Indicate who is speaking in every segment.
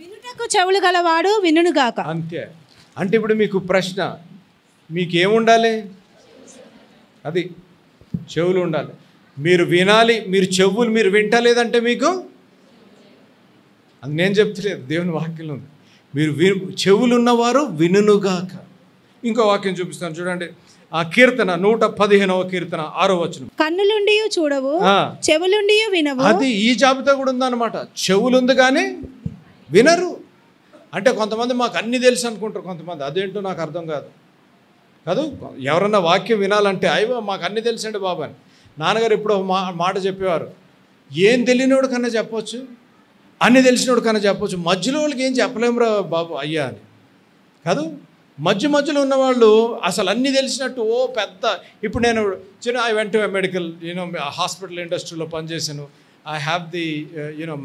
Speaker 1: వినుటకు చెవులు గలవాడు వినుగాక.
Speaker 2: అంతే. అంటే ఇప్పుడు మీకు ప్రశ్న, మీకేముండాలి? అది చెవులు ఉండాలి. మీరు వినాలి. మీరు చెవులు మీరు వింటలేదంటే మీకు అది నేను చెప్తలేదు, దేవుని వాక్యంలో ఉంది. మీరు చెవులు ఉన్నవారు వినుగాక. ఇంకో వాక్యం చూపిస్తాను చూడండి. ఆ కీర్తన 115వ కీర్తన 6వ వచనం.
Speaker 1: కన్నులుండి చూడవు, చెవులుండి వినవు.
Speaker 2: అది ఈ జాబితా కూడా ఉందన్నమాట. చెవులు ఉంది కానీ వినరు. అంటే కొంతమంది మాకు అన్నీ తెలుసు అనుకుంటారు, కొంతమంది అదేంటో నాకు అర్థం కాదు. ఎవరన్నా వాక్యం వినాలంటే అయ్యో మాకు అన్నీ తెలుసండి బాబు అని. నాన్నగారు ఎప్పుడో మాట చెప్పేవారు, ఏం తెలియనోడు కన్నా చెప్పొచ్చు, అన్నీ తెలిసినోడు కన్నా చెప్పొచ్చు, మధ్యలో వాళ్ళకి ఏం చెప్పలేమురా బాబు అయ్యా అని. మధ్యలో ఉన్నవాళ్ళు అసలు అన్నీ తెలిసినట్టు ఓ పెద్ద. ఇప్పుడు నేను I went to medical hospital ఇండస్ట్రీలో పనిచేశాను. I have the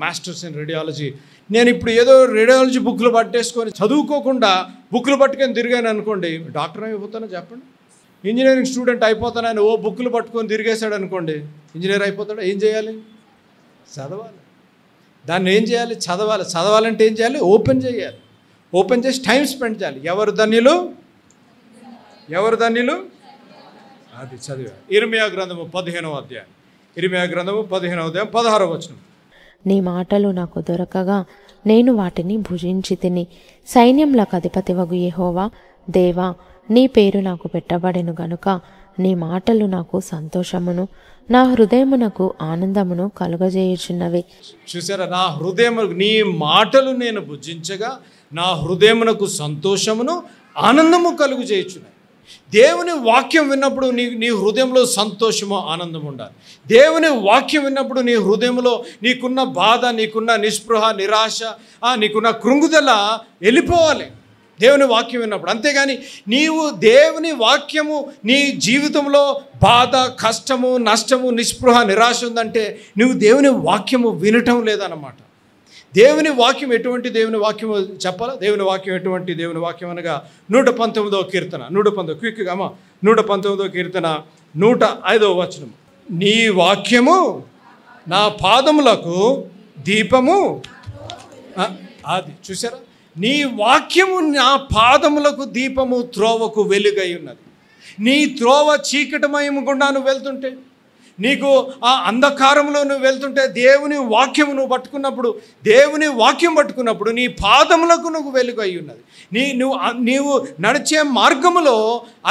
Speaker 2: masters in radiology. నేను ఇప్పుడు ఏదో రేడియాలజీ బుక్లు పట్టేసుకొని చదువుకోకుండా బుక్లు పట్టుకొని తిరిగాను అనుకోండి, డాక్టర్ అయిపోతానో చెప్పండి. ఇంజనీరింగ్ స్టూడెంట్ అయిపోతానని ఓ బుక్లు పట్టుకొని తిరిగేశాడు అనుకోండి, ఇంజనీర్ అయిపోతాడు. ఏం చేయాలి? చదవాలి. దాన్ని ఏం చేయాలి? చదవాలంటే ఏం చేయాలి? ఓపెన్ చేయాలి. ఓపెన్ చేసి టైం స్పెండ్ చేయాలి. ఎవరు ధన్యులు? అది చదివారు. ఇర్మియా గ్రంథము 15వ అధ్యాయం. ఇర్మియా గ్రంథము 15వ అధ్యాయం 16వ వచనం.
Speaker 3: నీ మాటలు నాకు దొరకగా నేను వాటిని భుజించి తిని. సైన్యములకు అధిపతివగు యెహోవా దేవా, నీ పేరు నాకు పెట్టబడెను గనుక నీ మాటలు నాకు సంతోషమును నా హృదయమునకు ఆనందమును కలుగజేయుచున్నవి.
Speaker 2: చూసారా? నా హృదయము, నీ మాటలు నేను భుజించగా నా హృదయమునకు సంతోషమును ఆనందము కలుగజేయుచున్నవి. దేవుని వాక్యం విన్నప్పుడు నీ హృదయంలో సంతోషము ఆనందం ఉండాలి. దేవుని వాక్యం విన్నప్పుడు నీ హృదయంలో నీకున్న బాధ, నీకున్న నిస్పృహ, నిరాశ, నీకున్న కృంగుదల వెళ్ళిపోవాలి దేవుని వాక్యం విన్నప్పుడు. అంతేగాని నీవు దేవుని వాక్యము నీ జీవితంలో బాధ, కష్టము, నష్టము, నిస్పృహ, నిరాశ ఉందంటే నువ్వు దేవుని వాక్యము వినటం లేదన్నమాట. దేవుని వాక్యం ఎటువంటి దేవుని వాక్యము చెప్పాలా? దేవుని వాక్యం ఎటువంటి దేవుని వాక్యం అనగా 119వ కీర్తన 119 క్విక్గా 119వ కీర్తన 105వ వచనం. నీ వాక్యము నా పాదములకు దీపము. అది చూసారా? నీ వాక్యము నా పాదములకు దీపము, త్రోవకు వెలుగై ఉన్నది. నీ త్రోవ చీకటమయము గుండా నువ్వు వెళ్తుంటే, నీకు ఆ అంధకారంలో నువ్వు వెళ్తుంటే దేవుని వాక్యము నువ్వు పట్టుకున్నప్పుడు, దేవుని వాక్యం పట్టుకున్నప్పుడు నీ పాదములకు నువ్వు వెలుగై ఉన్నది. నీవు నడిచే మార్గములో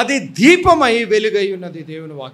Speaker 2: అది దీపమై వెలుగై ఉన్నది దేవుని వాక్యం.